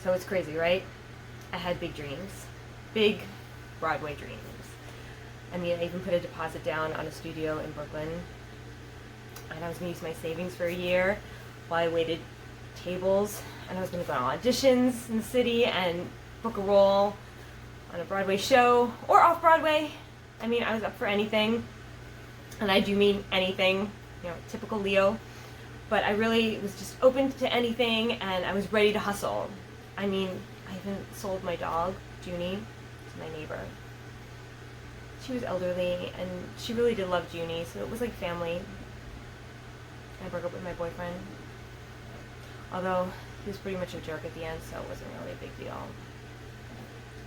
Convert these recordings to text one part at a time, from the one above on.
So it's crazy, right? I had big dreams. Big Broadway dreams. I mean, I even put a deposit down on a studio in Brooklyn. And I was going to use my savings for a year while I waited tables. And I was going to go on auditions in the city and book a role on a Broadway show or off Broadway. I mean, I was up for anything. And I do mean anything, you know, typical Leo. But I really was just open to anything, and I was ready to hustle. I mean, I even sold my dog, Junie, to my neighbor. She was elderly, and she really did love Junie, so it was like family. I broke up with my boyfriend, although he was pretty much a jerk at the end, so it wasn't really a big deal.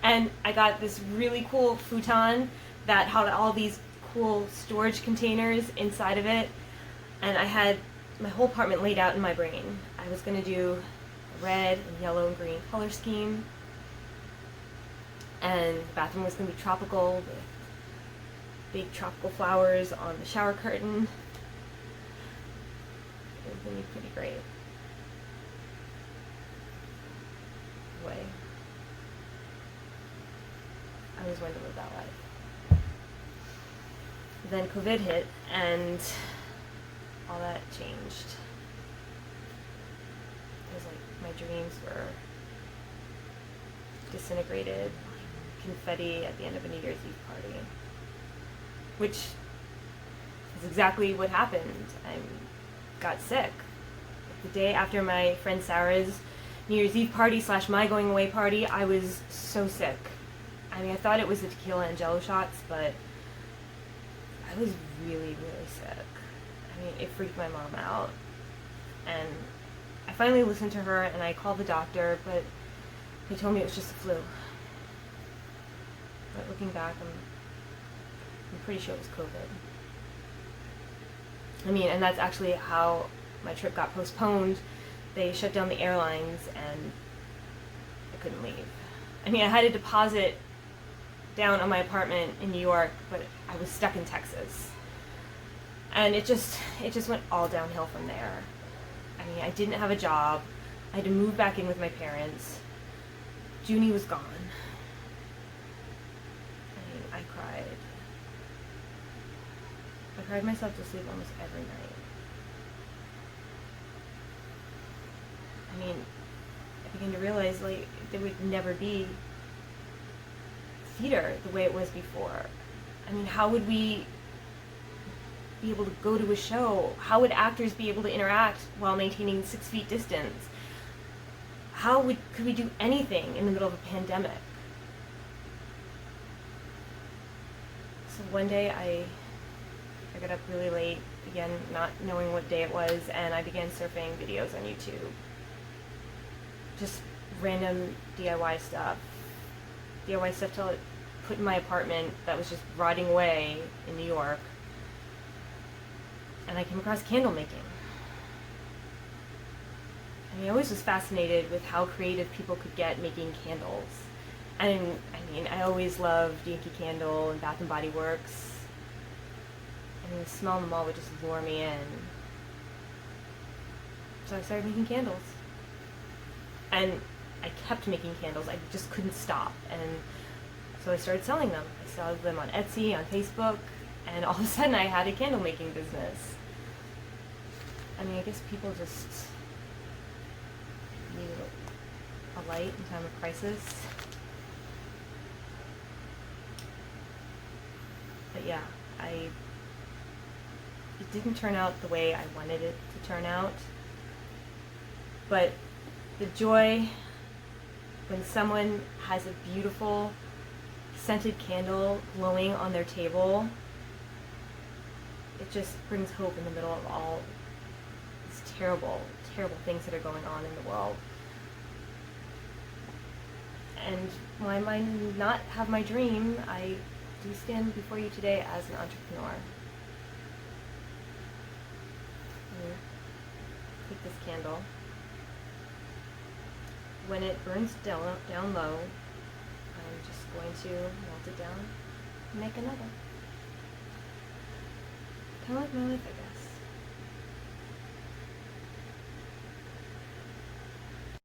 And I got this really cool futon that had all these cool storage containers inside of it, and I had my whole apartment laid out in my brain. I was going to do a red and yellow and green color scheme, and the bathroom was going to be tropical with big tropical flowers on the shower curtain. It was going to be pretty great. Way. I always wanted to live that life. Then COVID hit, and all that changed. It was like my dreams were disintegrated like confetti at the end of a New Year's Eve party, which is exactly what happened. I got sick. The day after my friend Sarah's New Year's Eve party / my going away party, I was so sick. I mean, I thought it was the tequila and jello shots, but I was really, really sick. I mean, it freaked my mom out. And I finally listened to her, and I called the doctor, but they told me it was just the flu. But looking back, I'm pretty sure it was COVID. I mean, and that's actually how my trip got postponed. They shut down the airlines, and I couldn't leave. I mean, I had a deposit down on my apartment in New York, but I was stuck in Texas. And it just went all downhill from there. I mean, I didn't have a job. I had to move back in with my parents. Junie was gone. I mean, I cried. I cried myself to sleep almost every night. I mean, I began to realize, like, there would never be theater the way it was before. I mean, how would we be able to go to a show? How would actors be able to interact while maintaining 6 feet distance? Could we do anything in the middle of a pandemic? So one day I got up really late, again, not knowing what day it was, and I began surfing videos on YouTube. Just random DIY stuff. DIY stuff till it put in my apartment that was just rotting away in New York. And I came across candle making. I mean, I always was fascinated with how creative people could get making candles. And I mean, I always loved Yankee Candle and Bath and Body Works. I mean, the smell of them all would just lure me in. So I started making candles. And I kept making candles. I just couldn't stop. And so I started selling them. I sold them on Etsy, on Facebook, and all of a sudden I had a candle making business. I mean, I guess people just need a light in time of crisis. But yeah, it didn't turn out the way I wanted it to turn out. But the joy when someone has a beautiful scented candle glowing on their table, it just brings hope in the middle of all these terrible, terrible things that are going on in the world. And while I might not have my dream, I do stand before you today as an entrepreneur. Take this candle. When it burns down low, I'm just going to melt it down and make another. Kind of like my life, I guess.